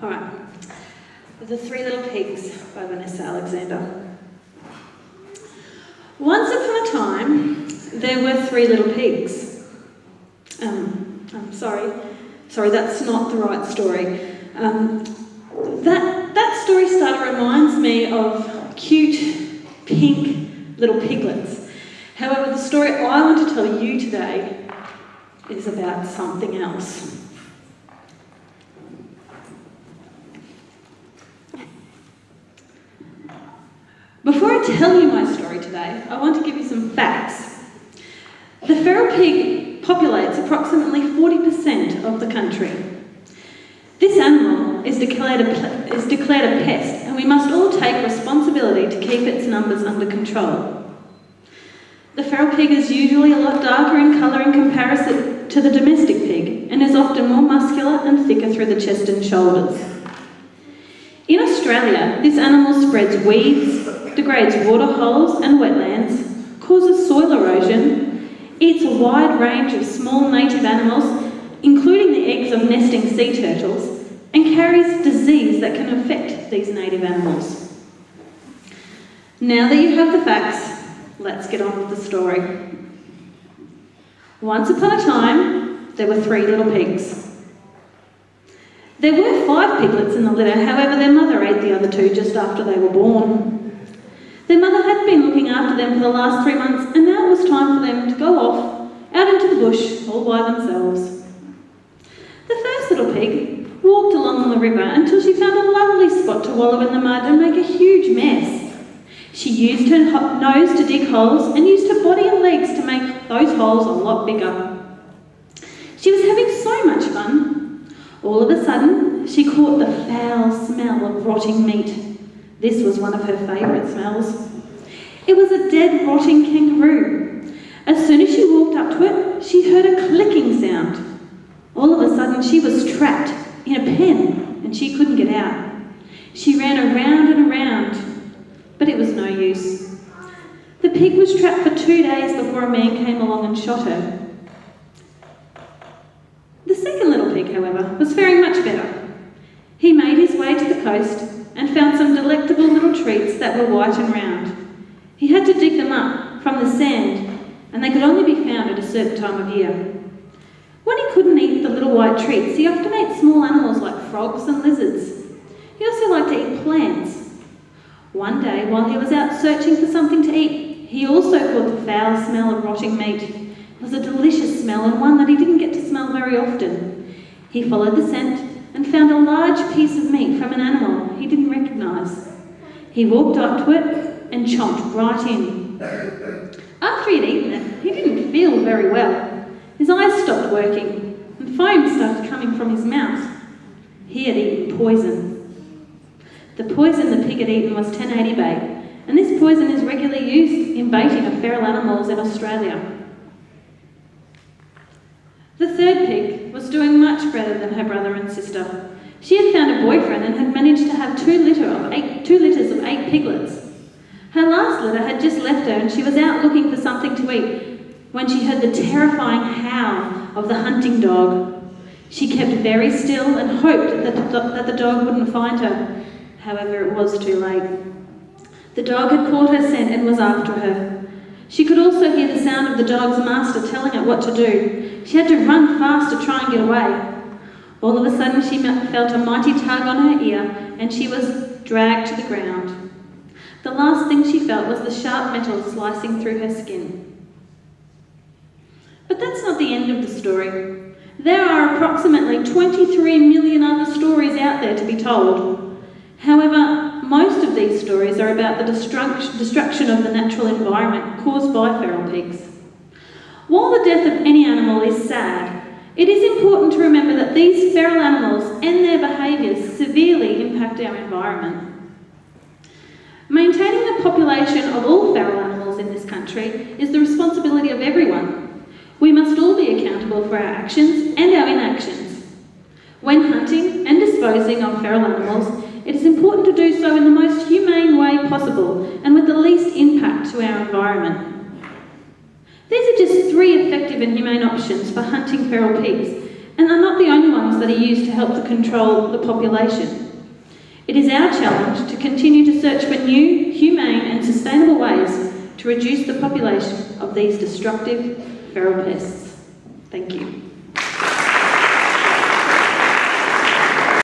All right. The Three Little Pigs by Vanessa Alexander. Once upon a time, there were three little pigs. I'm sorry, that's not the right story. That story starter reminds me of cute, pink little piglets. However, the story I want to tell you today is about something else. Before I tell you my story today, I want to give you some facts. The feral pig populates approximately 40% of the country. This animal is declared a pest, and we must all take responsibility to keep its numbers under control. The feral pig is usually a lot darker in colour in comparison to the domestic pig, and is often more muscular and thicker through the chest and shoulders. In Australia, this animal spreads weeds, degrades water holes and wetlands, causes soil erosion, eats a wide range of small native animals, including the eggs of nesting sea turtles, and carries disease that can affect these native animals. Now that you have the facts, let's get on with the story. Once upon a time, there were three little pigs. There were 5 piglets in the litter, however their mother ate the other 2 just after they were born. Their mother had been looking after them for the last 3 months, and now it was time for them to go off, out into the bush, all by themselves. The first little pig walked along the river until she found a lovely spot to wallow in the mud and make a huge mess. She used her nose to dig holes and used her body and legs to make those holes a lot bigger. She was having so much fun. All of a sudden, she caught the foul smell of rotting meat. This was one of her favourite smells. It was a dead, rotting kangaroo. As soon as she walked up to it, she heard a clicking sound. All of a sudden, she was trapped in a pen and she couldn't get out. She ran around and around, but it was no use. The pig was trapped for 2 days before a man came along and shot her. The second little pig, however, was faring much better. He made his way to the coast and found some delectable little treats that were white and round. He had to dig them up from the sand, and they could only be found at a certain time of year. When he couldn't eat the little white treats, he often ate small animals like frogs and lizards. He also liked to eat plants. One day, while he was out searching for something to eat, he also caught the foul smell of rotting meat. It was a delicious smell, and one that he didn't get to smell very often. He followed the scent and found a large piece of meat from an animal he didn't recognise. He walked up to it and chomped right in. After he'd eaten it, he didn't feel very well. His eyes stopped working and foam started coming from his mouth. He had eaten poison. The poison the pig had eaten was 1080 bait, and this poison is regularly used in baiting of feral animals in Australia. The third pig was doing much better than her brother and sister. She had found a boyfriend and had managed to have 2 litters of 8 piglets. Her last litter had just left her and she was out looking for something to eat when she heard the terrifying howl of the hunting dog. She kept very still and hoped that the dog wouldn't find her. However, it was too late. The dog had caught her scent and was after her. She could also hear the sound of the dog's master telling it what to do. She had to run fast to try and get away. All of a sudden, she felt a mighty tug on her ear and she was dragged to the ground. The last thing she felt was the sharp metal slicing through her skin. But that's not the end of the story. There are approximately 23 million other stories out there to be told. However, most of these stories are about the destruction of the natural environment caused by feral pigs. While the death of any animal is sad, it is important to remember that these feral animals and their behaviours severely impact our environment. Maintaining the population of all feral animals in this country is the responsibility of everyone. We must all be accountable for our actions and our inactions. When hunting and disposing of feral animals, it is important to do so in the most humane way possible and with the least impact to our environment. These are just 3 effective and humane options for hunting feral pigs, and are not the only ones that are used to help to control the population. It is our challenge to continue to search for new, humane and sustainable ways to reduce the population of these destructive feral pests. Thank you.